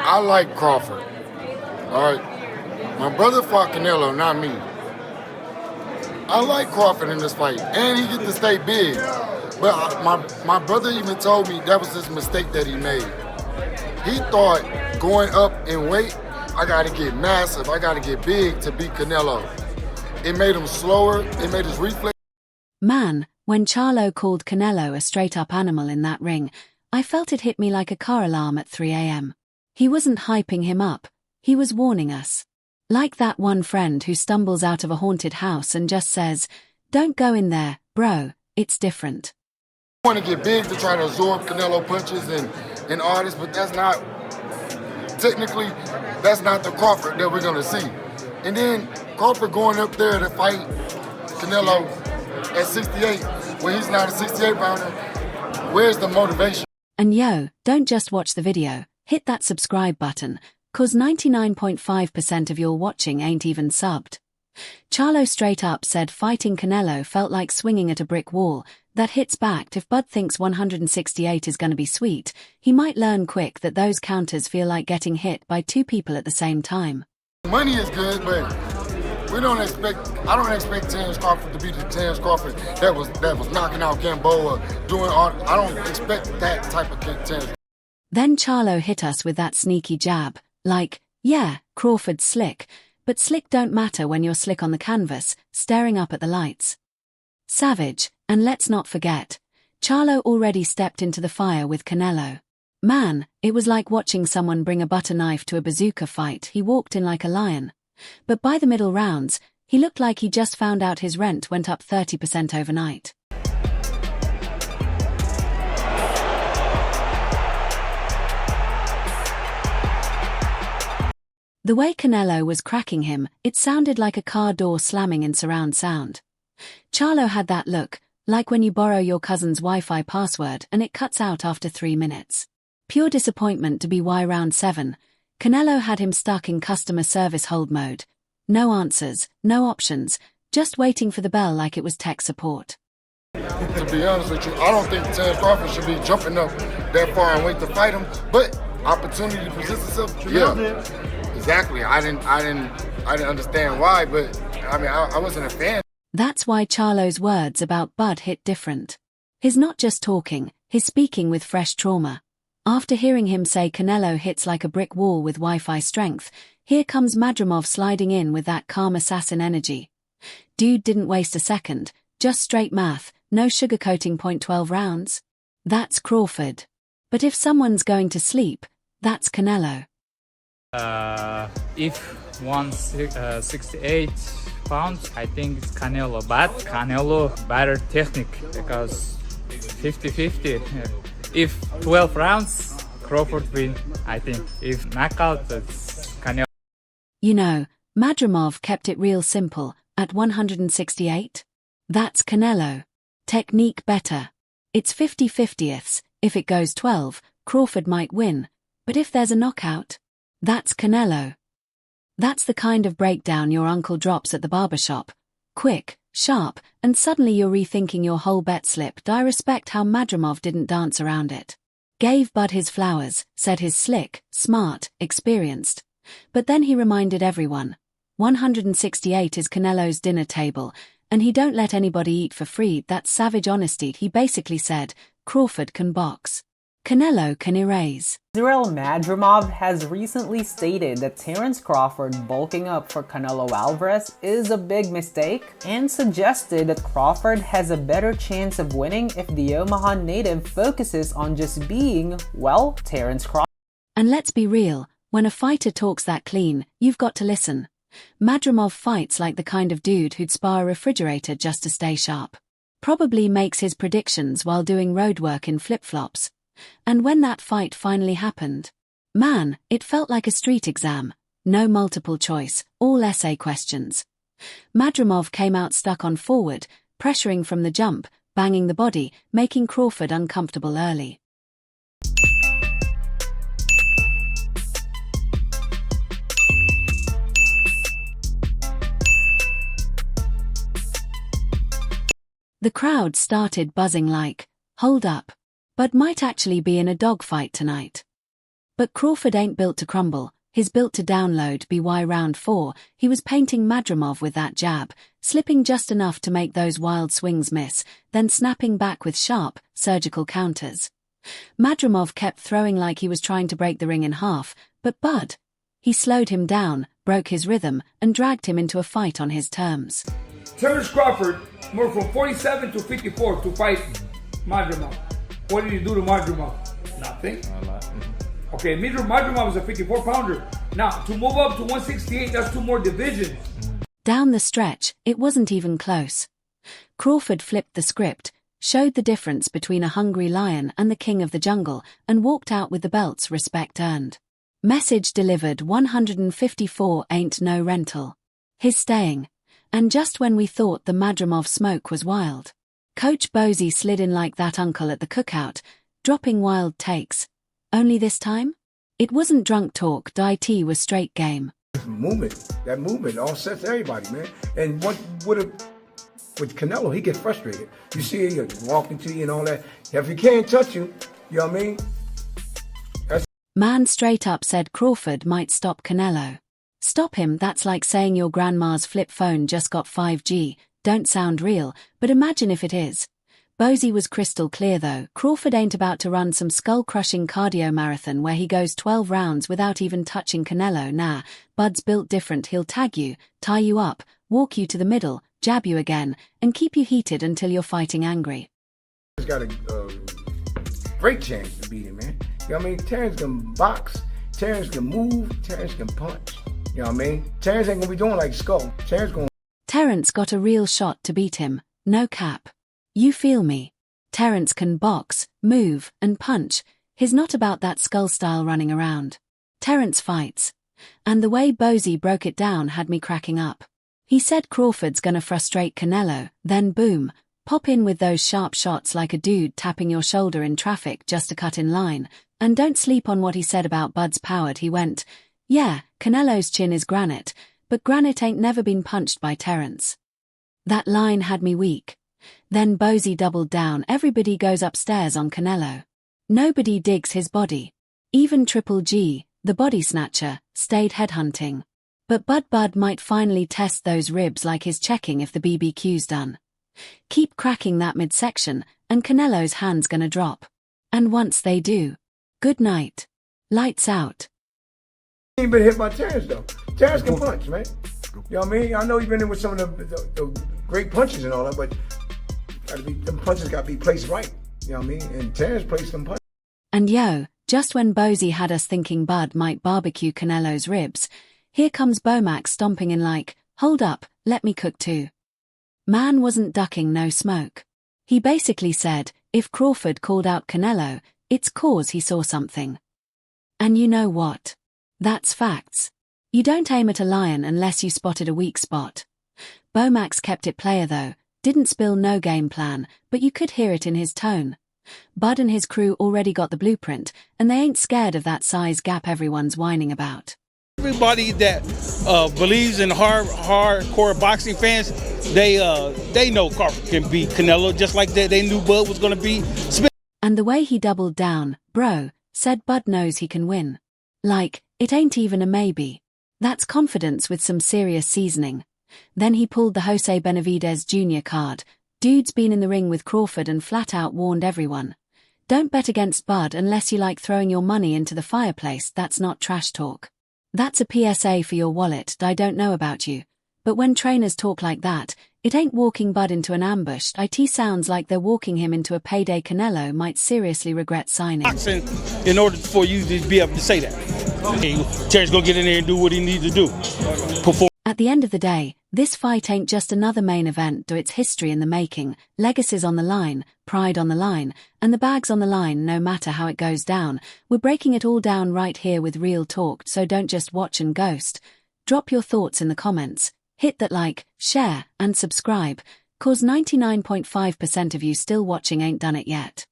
I like Crawford. All right. My brother fought Canelo, not me. I like Crawford in this fight, and he get to stay big. But my brother even told me that was his mistake that he made. He thought going up in weight, I gotta get massive, I gotta get big to beat Canelo. It made him slower, it made his reflex. Man, when Charlo called Canelo a straight-up animal in that ring, I felt it hit me like a car alarm at 3 a.m. He wasn't hyping him up, he was warning us. Like that one friend who stumbles out of a haunted house and just says, "Don't go in there, bro, it's different." I want to get big to try to absorb Canelo punches and all this, but that's not, technically, that's not the Crawford that we're going to see. And then Crawford going up there to fight Canelo at 68, when he's not a 68-pounder, where's the motivation? And yo, don't just watch the video, hit that subscribe button, cause 99.5% of your watching ain't even subbed. Charlo straight up said fighting Canelo felt like swinging at a brick wall that hits back. If Bud thinks 168 is gonna be sweet, he might learn quick that those counters feel like getting hit by two people at the same time. Money is good, but I don't expect Terence Crawford to be the Terence Crawford that was knocking out Gamboa, doing all. I don't expect that type of Terence. Then Charlo hit us with that sneaky jab, like, yeah, Crawford's slick, but slick don't matter when you're slick on the canvas, staring up at the lights. Savage, and let's not forget, Charlo already stepped into the fire with Canelo. Man, it was like watching someone bring a butter knife to a bazooka fight. He walked in like a lion. But by the middle rounds, he looked like he just found out his rent went up 30% overnight. The way Canelo was cracking him, it sounded like a car door slamming in surround sound. Charlo had that look, like when you borrow your cousin's Wi-Fi password and it cuts out after 3 minutes. Pure disappointment to be why round 7, Canelo had him stuck in customer service hold mode. No answers, no options, just waiting for the bell like it was tech support. To be honest with you, I don't think Terence Crawford should be jumping up that far and wait to fight him, but opportunity presents itself. Yeah. Exactly. I didn't understand why, but I mean, I wasn't a fan. That's why Charlo's words about Bud hit different. He's not just talking, he's speaking with fresh trauma. After hearing him say Canelo hits like a brick wall with Wi-Fi strength, here comes Madrimov sliding in with that calm assassin energy. Dude didn't waste a second, just straight math, no sugarcoating. 12 rounds. That's Crawford. But if someone's going to sleep, that's Canelo. If 168 pounds, I think it's Canelo, but Canelo better technique because 50-50. If 12 rounds, Crawford win, I think. If knockout, it's Canelo. You know, Madrimov kept it real simple, at 168. That's Canelo. Technique better. It's 50-50ths, if it goes 12, Crawford might win, but if there's a knockout, that's Canelo. That's the kind of breakdown your uncle drops at the barbershop. Quick, sharp, and suddenly you're rethinking your whole bet slip. I respect how Madrimov didn't dance around it. Gave Bud his flowers, said he's slick, smart, experienced. But then he reminded everyone, 168 is Canelo's dinner table, and he don't let anybody eat for free. That's savage honesty. He basically said, Crawford can box. Canelo can erase. Jermell Madrimov has recently stated that Terence Crawford bulking up for Canelo Alvarez is a big mistake and suggested that Crawford has a better chance of winning if the Omaha native focuses on just being, well, Terence Crawford. And let's be real, when a fighter talks that clean, you've got to listen. Madrimov fights like the kind of dude who'd spar a refrigerator just to stay sharp. Probably makes his predictions while doing roadwork in flip-flops. And when that fight finally happened, man, it felt like a street exam. No multiple choice, all essay questions. Madrimov came out stuck on forward, pressuring from the jump, banging the body, making Crawford uncomfortable early. The crowd started buzzing like, hold up, Bud might actually be in a dogfight tonight. But Crawford ain't built to crumble, he's built to download. BY round 4, he was painting Madrimov with that jab, slipping just enough to make those wild swings miss, then snapping back with sharp, surgical counters. Madrimov kept throwing like he was trying to break the ring in half, but Bud, he slowed him down, broke his rhythm, and dragged him into a fight on his terms. Terence Crawford moved from 47 to 54 to fight Madrimov. What did you do to Madrimov? Nothing. Okay, Madrimov is a 54-pounder. Now, to move up to 168, that's 2 more divisions. Down the stretch, it wasn't even close. Crawford flipped the script, showed the difference between a hungry lion and the king of the jungle, and walked out with the belts respect earned. Message delivered. 154 ain't no rental. He's staying. And just when we thought the Madrimov smoke was wild, Coach Bozy slid in like that uncle at the cookout, dropping wild takes. Only this time? It wasn't drunk talk, IT was straight game. That movement all sets everybody, man. And what with Canelo, he gets frustrated. You see, he walking to you and all that. If he can't touch you, you know what I mean? Man straight up said Crawford might stop Canelo. Stop him, that's like saying your grandma's flip phone just got 5G. Don't sound real, but imagine if it is. Bozy was crystal clear though, Crawford ain't about to run some skull-crushing cardio marathon where he goes 12 rounds without even touching Canelo. Nah, Bud's built different. He'll tag you, tie you up, walk you to the middle, jab you again, and keep you heated until you're fighting angry. He's got a great chance to beat him, man. You know what I mean? Terence can box, Terence can move, Terence can punch. You know what I mean? Terence ain't gonna be doing like Skull. Terence got a real shot to beat him, no cap. You feel me? Terence can box, move, and punch. He's not about that Skull style running around. Terence fights. And the way Bozy broke it down had me cracking up. He said Crawford's gonna frustrate Canelo, then boom, pop in with those sharp shots like a dude tapping your shoulder in traffic just to cut in line. And don't sleep on what he said about Bud's powered. He went, yeah, Canelo's chin is granite, but granite ain't never been punched by Terence. That line had me weak. Then Bozy doubled down. Everybody goes upstairs on Canelo. Nobody digs his body. Even Triple G, the body snatcher, stayed headhunting. But Bud might finally test those ribs like he's checking if the BBQ's done. Keep cracking that midsection, and Canelo's hand's gonna drop. And once they do, good night. Lights out. He ain't been hit by Terence though. Terence can punch, man. You know what I mean? I know he's been in with some of the great punches and all that, but them punches gotta be placed right. You know what I mean? And Terence placed them punches. And yo, just when Bozy had us thinking Bud might barbecue Canelo's ribs, here comes Bomax stomping in like, hold up, let me cook too. Man wasn't ducking no smoke. He basically said, if Crawford called out Canelo, it's cause he saw something. And you know what? That's facts. You don't aim at a lion unless you spotted a weak spot. Bomax kept it player though, didn't spill no game plan, but you could hear it in his tone. Bud and his crew already got the blueprint, and they ain't scared of that size gap everyone's whining about. Everybody that believes in hardcore boxing fans, they know Crawford can beat Canelo, just like they knew Bud was going to beat Smith. And the way he doubled down, bro, said Bud knows he can win. Like, it ain't even a maybe. That's confidence with some serious seasoning. Then he pulled the Jose Benavidez Jr. card. Dude's been in the ring with Crawford and flat out warned everyone. Don't bet against Bud unless you like throwing your money into the fireplace. That's not trash talk. That's a PSA for your wallet. I don't know about you, but when trainers talk like that, it ain't walking Bud into an ambush. It sounds like they're walking him into a payday Canelo might seriously regret signing. In order for you to be able to say that, Terence gonna get in there and do what he needs to do. Perform. At the end of the day, this fight ain't just another main event. It's history in the making, legacies on the line, pride on the line, and the bags on the line no matter how it goes down. We're breaking it all down right here with real talk, so don't just watch and ghost. Drop your thoughts in the comments, hit that like, share, and subscribe, cause 99.5% of you still watching ain't done it yet.